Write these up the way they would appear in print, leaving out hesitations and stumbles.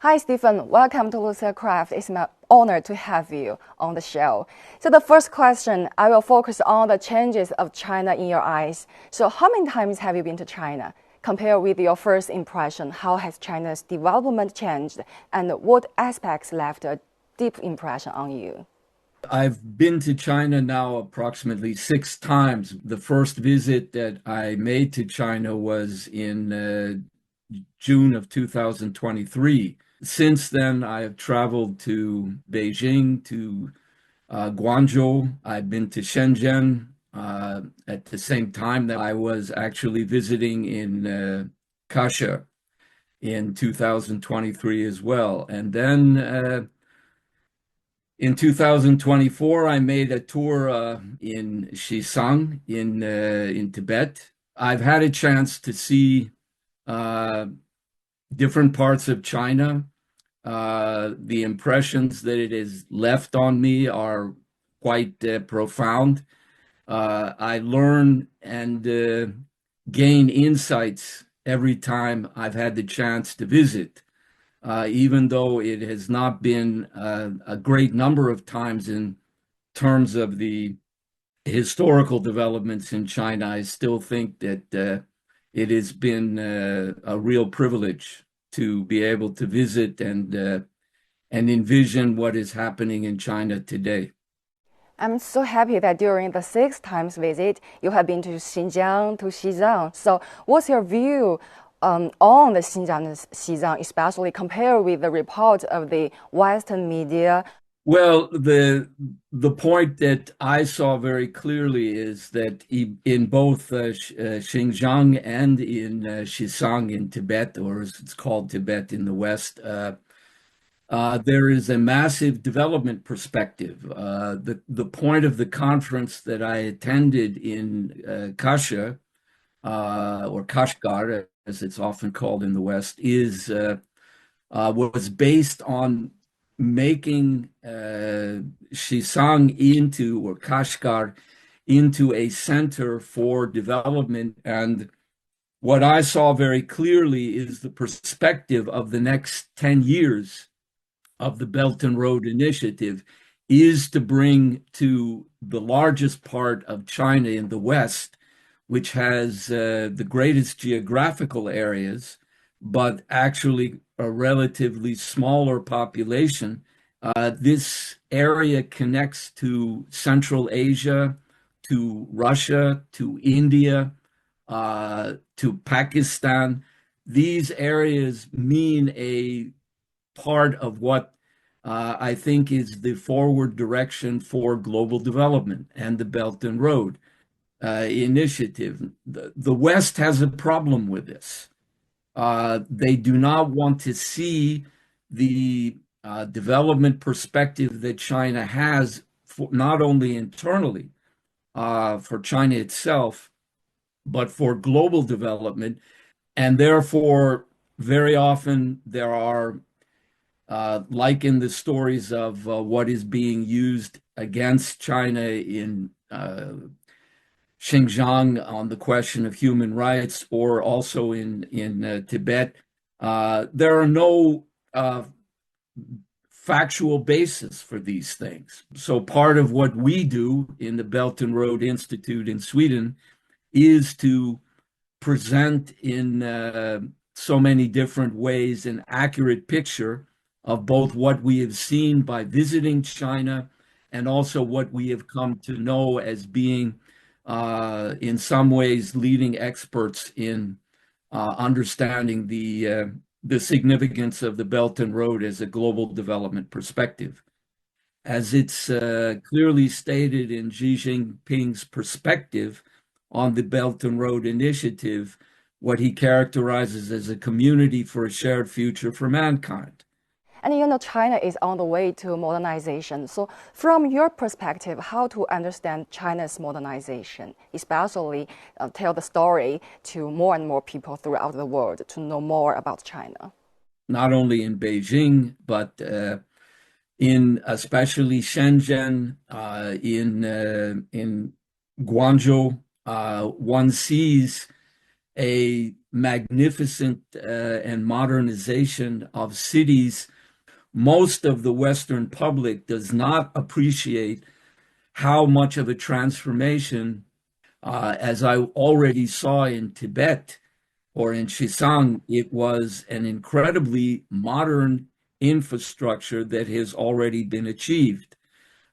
Hi, Stephen. Welcome to Lucia Craft. It's my honor to have you on the show. So the first question, I will focus on the changes of China in your eyes. So how many times have you been to China? Compare with your first impression, how has China's development changed and what aspects left a deep impression on you? I've been to China now approximately 6 times. The first visit that I made to China was in June of 2023. Since then, I have traveled to Beijing, to Guangzhou. I've been to Shenzhen at the same time that I was actually visiting in Kasia in 2023 as well. And then in 2024, I made a tour in Xizang in Tibet. I've had a chance to see uh, different parts of China. The impressions that it has left on me are quite profound. I learn and gain insights every time I've had the chance to visit, even though it has not been a great number of times in terms of the historical developments in China. I still think that it has been a real privilege to be able to visit and envision what is happening in China today. I'm so happy that during the 6 times visit, you have been to Xinjiang, to Xizang. So what's your view on the Xinjiang and Xizang, especially compared with the report of the Western media? Well, the point that I saw very clearly is that in both Xinjiang and in Xizang in Tibet, or as it's called Tibet in the West, there is a massive development perspective. The point of the conference that I attended in Kasia, or Kashgar, as it's often called in the West, was based on making Xizang into, or Kashgar into, a center for development. And what I saw very clearly is the perspective of the next 10 years of the Belt and Road Initiative is to bring to the largest part of China in the West, which has the greatest geographical areas, but actually a relatively smaller population. This area connects to Central Asia, to Russia, to India, to Pakistan. These areas mean a part of what I think is the forward direction for global development and the Belt and Road Initiative. The West has a problem with this. They do not want to see the development perspective that China has, for, not only internally for China itself, but for global development. And therefore, very often there are, like in the stories of what is being used against China in Xinjiang on the question of human rights, or also in Tibet, there are no factual basis for these things. So part of what we do in the Belt and Road Institute in Sweden is to present in so many different ways an accurate picture of both what we have seen by visiting China and also what we have come to know as being, in some ways, leading experts in understanding the significance of the Belt and Road as a global development perspective. As it's clearly stated in Xi Jinping's perspective on the Belt and Road Initiative, what he characterizes as a community for a shared future for mankind. And China is on the way to modernization. So from your perspective, how to understand China's modernization, especially tell the story to more and more people throughout the world to know more about China? Not only in Beijing, but in especially Shenzhen, in Guangzhou, one sees a magnificent and modernization of cities, most of the Western public does not appreciate how much of a transformation, as I already saw in Tibet or in Xizang, it was an incredibly modern infrastructure that has already been achieved.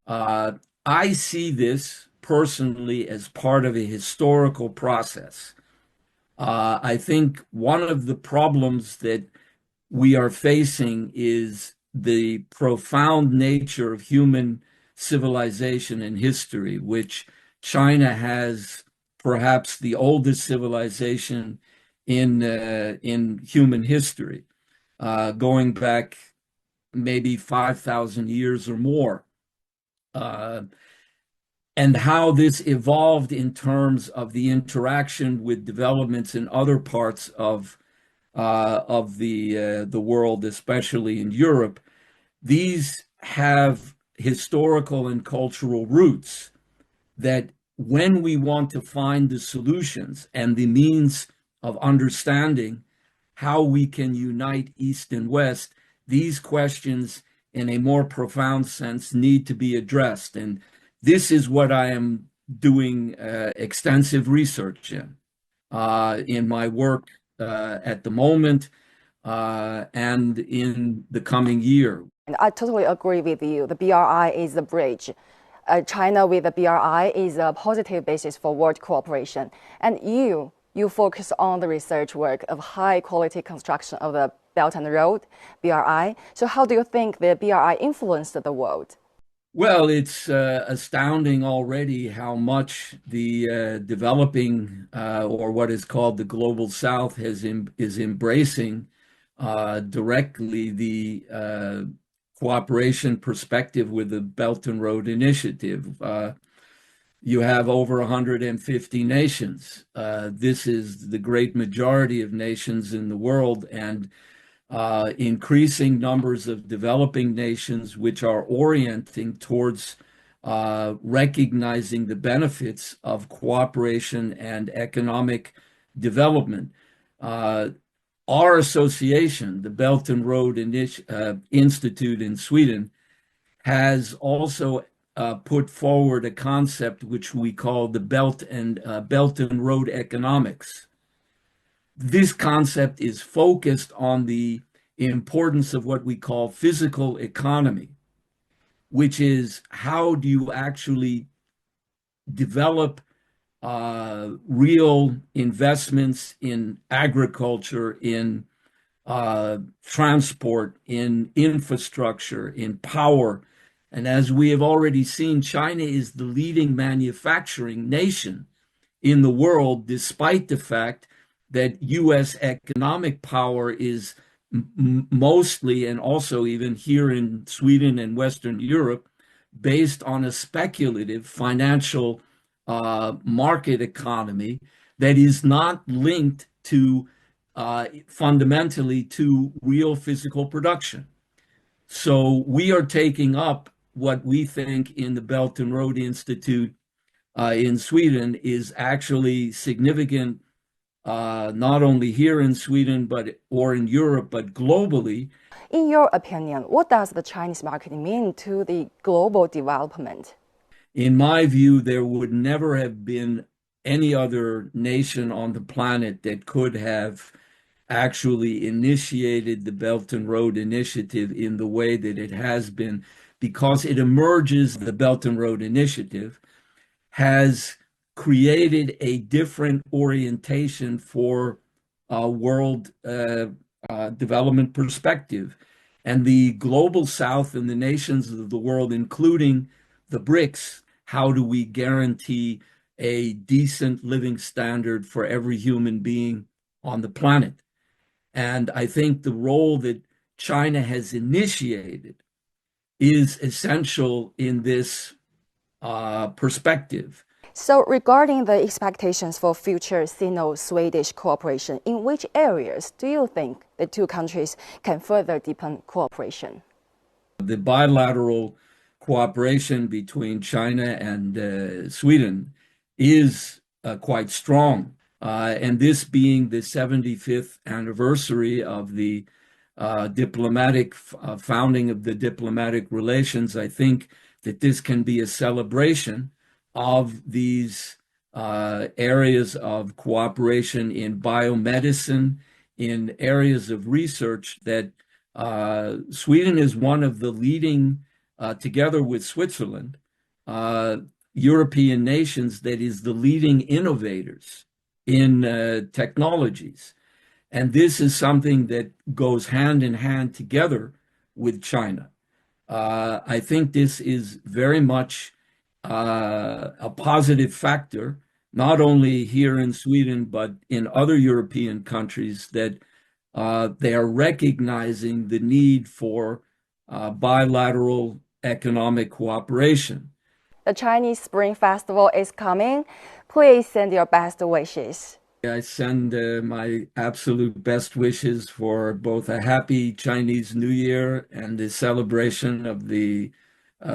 I see this personally as part of a historical process. I think one of the problems that we are facing is the profound nature of human civilization and history, which China has perhaps the oldest civilization in human history, going back maybe 5,000 years or more. And how this evolved in terms of the interaction with developments in other parts of the world, especially in Europe. These have historical and cultural roots that when we want to find the solutions and the means of understanding how we can unite East and West, these questions in a more profound sense need to be addressed. And this is what I am doing extensive research in my work at the moment and in the coming year. And I totally agree with you. The BRI is the bridge. China with the BRI is a positive basis for world cooperation. And you focus on the research work of high quality construction of the Belt and Road, BRI. So how do you think the BRI influenced the world? Well, it's astounding already how much the developing or what is called the Global South is embracing directly the cooperation perspective with the Belt and Road Initiative. You have over 150 nations. This is the great majority of nations in the world, and increasing numbers of developing nations which are orienting towards recognizing the benefits of cooperation and economic development. Our association, the Belt and Road Institute in Sweden, has also put forward a concept which we call the Belt and Road economics. This concept is focused on the importance of what we call physical economy, which is how do you actually develop real investments in agriculture, in transport, in infrastructure, in power. And as we have already seen, China is the leading manufacturing nation in the world, despite the fact that U.S. economic power is mostly, and also even here in Sweden and Western Europe, based on a speculative financial market economy that is not linked to fundamentally to real physical production. So we are taking up what we think in the Belt and Road Institute in Sweden is actually significant, not only here in Sweden or in Europe, but globally. In your opinion, what does the Chinese market mean to the global development? In my view, there would never have been any other nation on the planet that could have actually initiated the Belt and Road Initiative in the way that it has been, because it emerges, the Belt and Road Initiative has created a different orientation for world development perspective. And the global South and the nations of the world, including the BRICS, how do we guarantee a decent living standard for every human being on the planet? And I think the role that China has initiated is essential in this perspective. So regarding the expectations for future Sino-Swedish cooperation, in which areas do you think the two countries can further deepen cooperation? The bilateral cooperation between China and Sweden is quite strong. And this being the 75th anniversary of the diplomatic founding of the diplomatic relations, I think that this can be a celebration of these areas of cooperation in biomedicine, in areas of research that Sweden is one of the leading, together with Switzerland, European nations that is the leading innovators in technologies. And this is something that goes hand in hand together with China. I think this is very much a positive factor, not only here in Sweden, but in other European countries, that they are recognizing the need for bilateral economic cooperation. The Chinese Spring Festival is coming. Please send your best wishes. I send my absolute best wishes for both a happy Chinese New Year and the celebration of the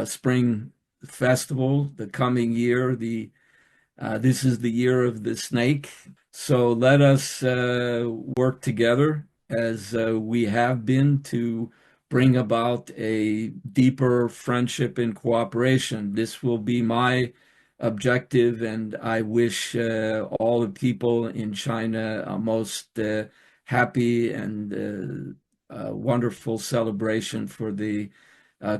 Spring Festival the coming year. This is the year of the snake. So let us work together as we have been to bring about a deeper friendship and cooperation. This will be my objective, and I wish all the people in China a most happy and wonderful celebration for the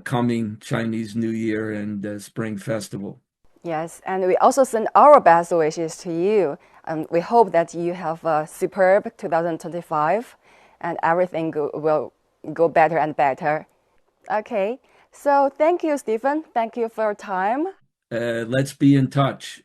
coming Chinese New Year and Spring Festival. Yes, and we also send our best wishes to you. We hope that you have a superb 2025 and everything will go better and better. Okay, so thank you, Stephen. Thank you for your time. Let's be in touch.